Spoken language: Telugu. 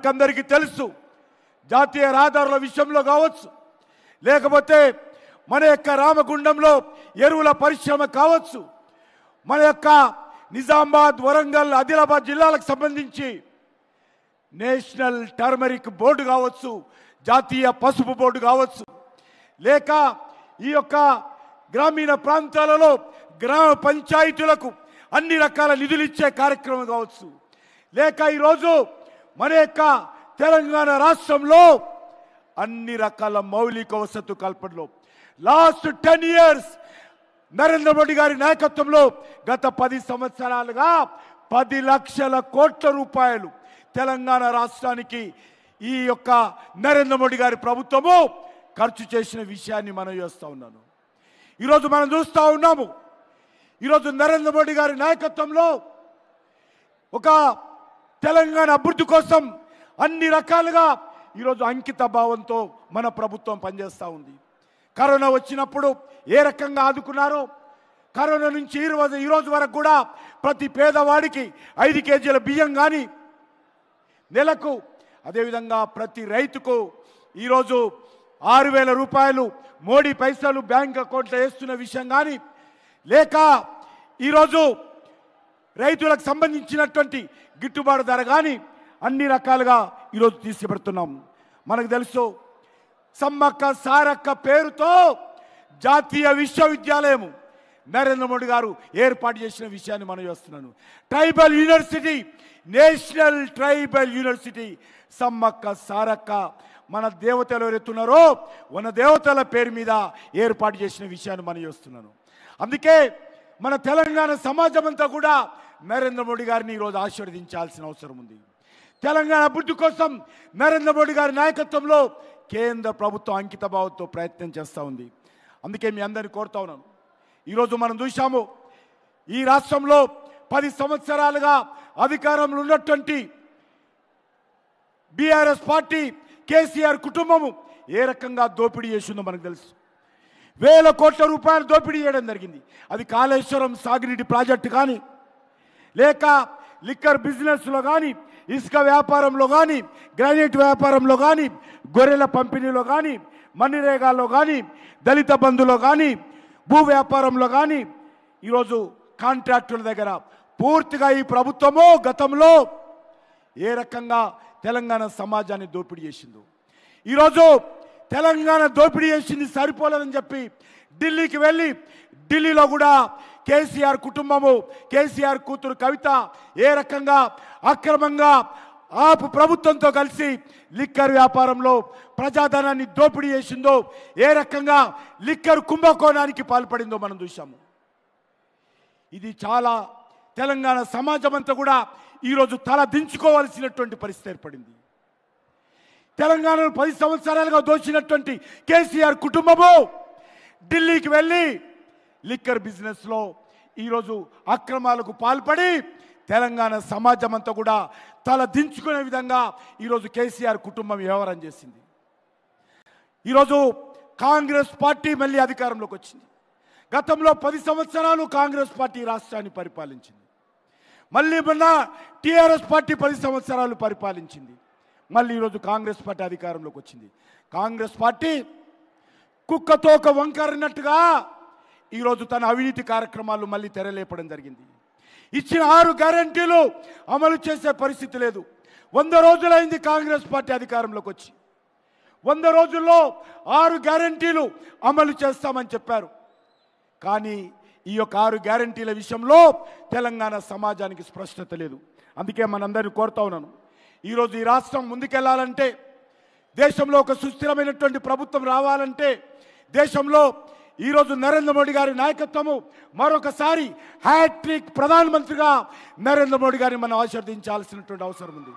మనకందరికీ తెలుసు. జాతీయ రహదారుల విషయంలో కావచ్చు, లేకపోతే మన యొక్క రామగుండంలో ఎరువుల పరిశ్రమ కావచ్చు, మన యొక్క నిజామాబాద్, వరంగల్, ఆదిలాబాద్ జిల్లాలకు సంబంధించి నేషనల్ టర్మరిక్ బోర్డు కావచ్చు, జాతీయ పసుపు బోర్డు కావచ్చు, లేక ఈ యొక్క గ్రామీణ ప్రాంతాలలో గ్రామ పంచాయతీలకు అన్ని రకాల నిధులు ఇచ్చే కార్యక్రమం కావచ్చు, లేక ఈరోజు మన యొక్క తెలంగాణ రాష్ట్రంలో అన్ని రకాల మౌలిక వసతు కల్పనలో లాస్ట్ 10 years నరేంద్ర మోడీ గారి నాయకత్వంలో గత 10 సంవత్సరాలుగా 10 లక్షల కోట్ల రూపాయలు తెలంగాణ రాష్ట్రానికి ఈ యొక్క నరేంద్ర మోడీ గారి ప్రభుత్వము ఖర్చు చేసిన విషయాన్ని మనం చేస్తూ ఉన్నాను. ఈరోజు మనం చూస్తూ ఉన్నాము. ఈరోజు నరేంద్ర మోడీ గారి నాయకత్వంలో ఒక తెలంగాణ అభివృద్ధి కోసం అన్ని రకాలుగా ఈరోజు అంకిత భావంతో మన ప్రభుత్వం పనిచేస్తూ ఉంది. కరోనా వచ్చినప్పుడు ఏ రకంగా ఆదుకున్నారో, కరోనా నుంచి ఈ రోజు వరకు కూడా ప్రతి పేదవాడికి 5 కేజీల బియ్యం కానీ నెలకు, అదేవిధంగా ప్రతి రైతుకు ఈరోజు 6,000 రూపాయలు మోడీ పైసలు బ్యాంక్ అకౌంట్లో వేస్తున్న విషయం కానీ, లేక ఈరోజు రైతులకు సంబంధించినటువంటి గిట్టుబాటు ధర కానీ అన్ని రకాలుగా ఈరోజు తీసుకుపెడుతున్నాం. మనకు తెలుసు, సమ్మక్క సారక్క పేరుతో జాతీయ విశ్వవిద్యాలయం నరేంద్ర మోడీ గారు ఏర్పాటు చేసిన విషయాన్ని మనం చేస్తున్నాను. Tribal university, national tribal university Sammakka Sarakka మన దేవతలు ఎవరెత్తున్నారో మన దేవతల పేరు మీద ఏర్పాటు చేసిన విషయాన్ని మనం చేస్తున్నాను. అందుకే మన తెలంగాణ సమాజం అంతా కూడా నరేంద్ర మోడీ గారిని ఈరోజు ఆశీర్వదించాల్సిన అవసరం ఉంది. తెలంగాణ అభివృద్ధి కోసం నరేంద్ర మోడీ గారి నాయకత్వంలో కేంద్ర ప్రభుత్వం అంకిత భావంతో ప్రయత్నం చేస్తూ ఉంది. అందుకే మీ అందరినీ కోరుతా ఉన్నాను. ఈరోజు మనం చూసాము, ఈ రాష్ట్రంలో 10 సంవత్సరాలుగా అధికారంలో ఉన్నటువంటి బీఆర్ఎస్ పార్టీ, కేసీఆర్ కుటుంబము ఏ రకంగా దోపిడీ చేసిందో మనకు తెలుసు. 1,000 కోట్ల రూపాయలు దోపిడీ చేయడం జరిగింది. అది కాళేశ్వరం సాగునీటి ప్రాజెక్టు కానీ, లేక లిక్కర్ బిజినెస్లో కానీ, ఇసుక వ్యాపారంలో కానీ, గ్రానైట్ వ్యాపారంలో కానీ, గొర్రెల పంపిణీలో కానీ, మన్నిరేగాల్లో కానీ, దళిత బంధులో కానీ, భూ వ్యాపారంలో కానీ, ఈరోజు కాంట్రాక్టుల దగ్గర పూర్తిగా ఈ ప్రభుత్వము గతంలో ఏ రకంగా తెలంగాణ సమాజాన్ని దోపిడీ చేసిందో, ఈరోజు తెలంగాణ దోపిడీ చేసింది సరిపోలేదని చెప్పి ఢిల్లీకి వెళ్ళి, ఢిల్లీలో కూడా కేసీఆర్ కుటుంబము, కేసీఆర్ కూతురు కవిత ఏ రకంగా అక్రమంగా ఆపు ప్రభుత్వంతో కలిసి లిక్కర్ వ్యాపారంలో ప్రజాధనాన్ని దోపిడీ చేసిందో, ఏ రకంగా లిక్కర్ కుంభకోణానికి పాల్పడిందో మనం చూసాము. ఇది చాలా తెలంగాణ సమాజం అంతా కూడా ఈరోజు తల దించుకోవాల్సినటువంటి పరిస్థితి ఏర్పడింది. తెలంగాణలో 10 సంవత్సరాలుగా దోచినటువంటి కేసీఆర్ కుటుంబము ఢిల్లీకి వెళ్ళి లిక్కర్ బిజినెస్లో ఈరోజు అక్రమాలకు పాల్పడి తెలంగాణ సమాజం అంతా కూడా తల దించుకునే విధంగా ఈరోజు కేసీఆర్ కుటుంబం వ్యవహారం చేసింది. ఈరోజు కాంగ్రెస్ పార్టీ మళ్ళీ అధికారంలోకి వచ్చింది. గతంలో 10 సంవత్సరాలు కాంగ్రెస్ పార్టీ రాష్ట్రాన్ని పరిపాలించింది. మళ్ళీ మొన్న టీఆర్ఎస్ పార్టీ 10 సంవత్సరాలు పరిపాలించింది. మళ్ళీ ఈరోజు కాంగ్రెస్ పార్టీ అధికారంలోకి వచ్చింది. కాంగ్రెస్ పార్టీ కుక్కతోక వంకరినట్టుగా ఈరోజు తన అవినీతి కార్యక్రమాలు మళ్ళీ తెరలేపడం జరిగింది. ఇచ్చిన 6 గ్యారెంటీలు అమలు చేసే పరిస్థితి లేదు. 100 రోజులైంది కాంగ్రెస్ పార్టీ అధికారంలోకి వచ్చి. 100 రోజుల్లో 6 గ్యారెంటీలు అమలు చేస్తామని చెప్పారు. కానీ ఈ యొక్క 6 గ్యారెంటీల విషయంలో తెలంగాణ సమాజానికి స్పష్టత లేదు. అందుకే మనందరినీ కోరుతా ఉన్నాను, ఈరోజు ఈ రాష్ట్రం ముందుకెళ్లాలంటే, దేశంలో ఒక సుస్థిరమైనటువంటి ప్రభుత్వం రావాలంటే, దేశంలో ఈరోజు నరేంద్ర మోడీ గారి నాయకత్వము మరొకసారి హ్యాట్రిక్ ప్రధానమంత్రిగా నరేంద్ర మోడీ గారిని మనం ఆశీర్వదించాల్సినటువంటి అవసరం ఉంది.